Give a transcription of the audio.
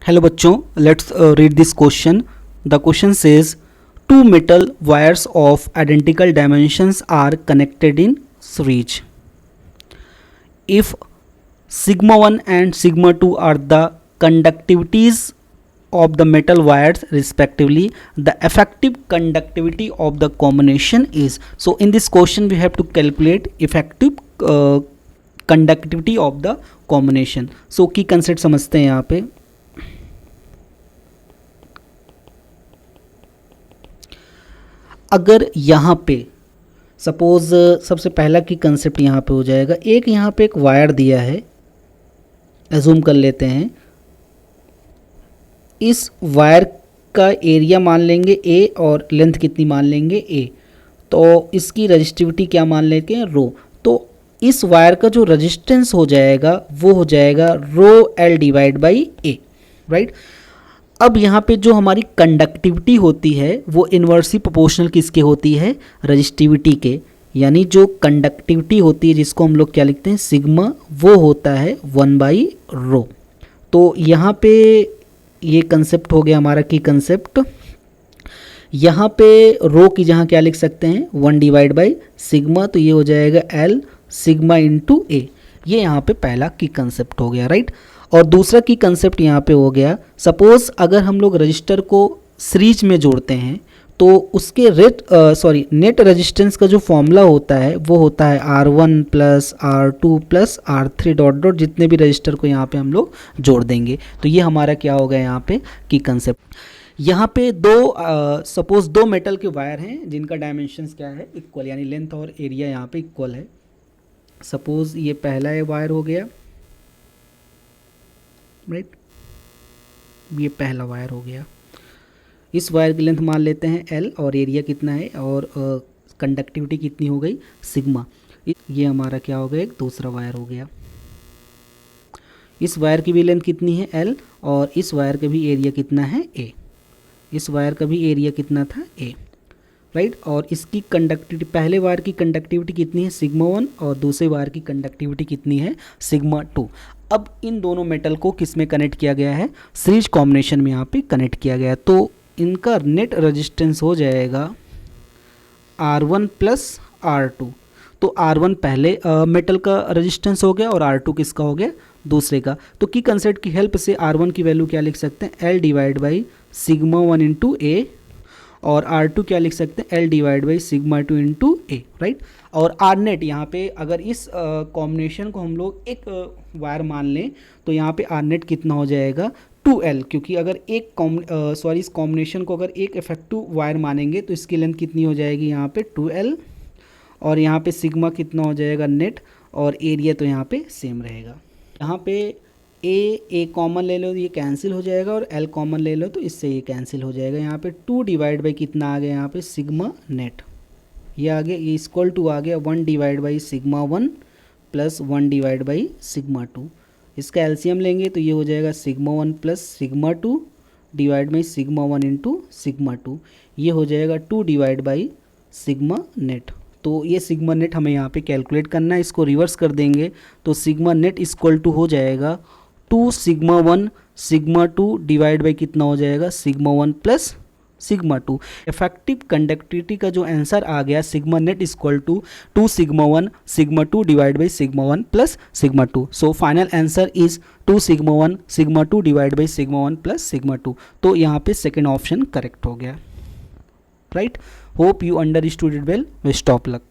Hello बच्चों, let's read this question. The question says two metal wires of identical dimensions are connected in series. If sigma 1 and sigma 2 are the conductivities of the metal wires respectively, the effective conductivity of the combination is. So in this question we have to calculate effective conductivity of the combination. So key concept समझते हैं यहाँ पे. अगर यहाँ पे suppose सबसे पहला की कंसेप्ट यहाँ पे हो जाएगा, एक यहाँ पे एक वायर दिया है, एज्यूम कर लेते हैं. इस वायर का एरिया मान लेंगे ए और लेंथ कितनी मान लेंगे ए. तो इसकी रजिस्टिविटी क्या मान लेते हैं, रो. तो इस वायर का जो रजिस्टेंस हो जाएगा वो हो जाएगा rho L divide by A, right. अब यहाँ पे जो हमारी कंडक्टिविटी होती है वो इन्वर्सली प्रोपोर्शनल किसके होती है, रजिस्टिविटी के. यानी जो कंडक्टिविटी होती है जिसको हम लोग क्या लिखते हैं, सिग्मा, वो होता है 1/रो. तो यहाँ पे ये कंसेप्ट हो गया हमारा की कंसेप्ट. यहाँ पे रो की जहाँ क्या लिख सकते हैं 1/सिग्मा, तो ये हो जाएगा एल सिग्मा इंटू ए. ये यहाँ पे पहला की कंसेप्ट हो गया, राइट. और दूसरा की कंसेप्ट यहाँ पे हो गया, सपोज अगर हम लोग रजिस्टर को सीरीज में जोड़ते हैं तो उसके नेट रेजिस्टेंस का जो फॉर्मूला होता है वो होता है R1 plus R2 plus R3 dot dot, जितने भी रजिस्टर को यहाँ पे हम लोग जोड़ देंगे. तो ये हमारा क्या होगा यहाँ पे की कंसेप्ट. यहाँ पे सपोज दो मेटल के वायर हैं जिनका डायमेंशंस क्या है, इक्वल, यानी लेंथ और एरिया यहाँ पे इक्वल है. सपोज ये पहला वायर हो गया, राइट. ये पहला वायर हो गया. इस वायर की लेंथ मान लेते हैं एल और एरिया कितना है और कंडक्टिविटी कितनी हो गई, सिग्मा. ये हमारा क्या हो गया, एक दूसरा वायर हो गया. इस वायर की भी लेंथ कितनी है एल और इस वायर का भी एरिया कितना है ए. इस वायर का भी एरिया कितना था ए, राइट. और इसकी कंडक्टिविटी, पहले वायर की कंडक्टिविटी कितनी है सिग्मा 1 और दूसरे वायर की कंडक्टिविटी कितनी है सिग्मा 2. अब इन दोनों मेटल को किस में कनेक्ट किया गया है, सीरीज कॉम्बिनेशन में यहाँ पे कनेक्ट किया गया है. तो इनका नेट रेजिस्टेंस हो जाएगा R1 प्लस R2. तो R1 पहले मेटल का रेजिस्टेंस हो गया और R2 किसका हो गया, दूसरे का. तो की कंसेप्ट की हेल्प से R1 की वैल्यू क्या लिख सकते हैं, L divide by sigma 1 into A, और R2 क्या लिख सकते हैं, L divide by sigma 2 into A, right. और आर नेट यहाँ पे अगर इस कॉम्बिनेशन को हम लोग एक वायर मान लें तो यहाँ पे आर नेट कितना हो जाएगा 2L, क्योंकि अगर इस कॉम्बिनेशन को अगर एक इफेक्टिव वायर मानेंगे तो इसकी लेंथ कितनी हो जाएगी यहाँ पे 2L, और यहाँ पे सिग्मा कितना हो जाएगा नेट, और एरिया तो यहाँ पे सेम रहेगा. यहाँ पे ए कॉमन ले लो तो ये कैंसिल हो जाएगा, और L कॉमन ले लो तो इससे ये कैंसिल हो जाएगा. यहाँ पे 2 डिवाइड बाई कितना आ गया यहाँ पे सिग्मा नेट, ये आ गया, ये इक्वल टू आ गया 1 divide by sigma 1 plus 1 divide by sigma 2. इसका एलसीएम लेंगे तो ये हो जाएगा sigma 1 plus sigma 2 divide by sigma 1 into sigma 2. ये हो जाएगा 2 डिवाइड बाई सिग्मा नेट. तो ये सिग्मा नेट हमें यहाँ पे कैलकुलेट करना है. इसको रिवर्स कर देंगे तो सिग्मा नेट इक्वल टू हो जाएगा 2 सिग्मा 1 सिग्मा 2 डिवाइड बाई कितना हो जाएगा sigma 1 plus sigma 2. Effective conductivity का जो आंसर आ गया sigma net equal to 2 sigma 1 sigma 2 divide by sigma 1 plus sigma 2. So final answer is 2 sigma 1 sigma 2 divide by sigma 1 plus sigma 2. तो यहाँ पे सेकेंड ऑप्शन करेक्ट हो गया, right. Hope you understood it well. Wish top luck.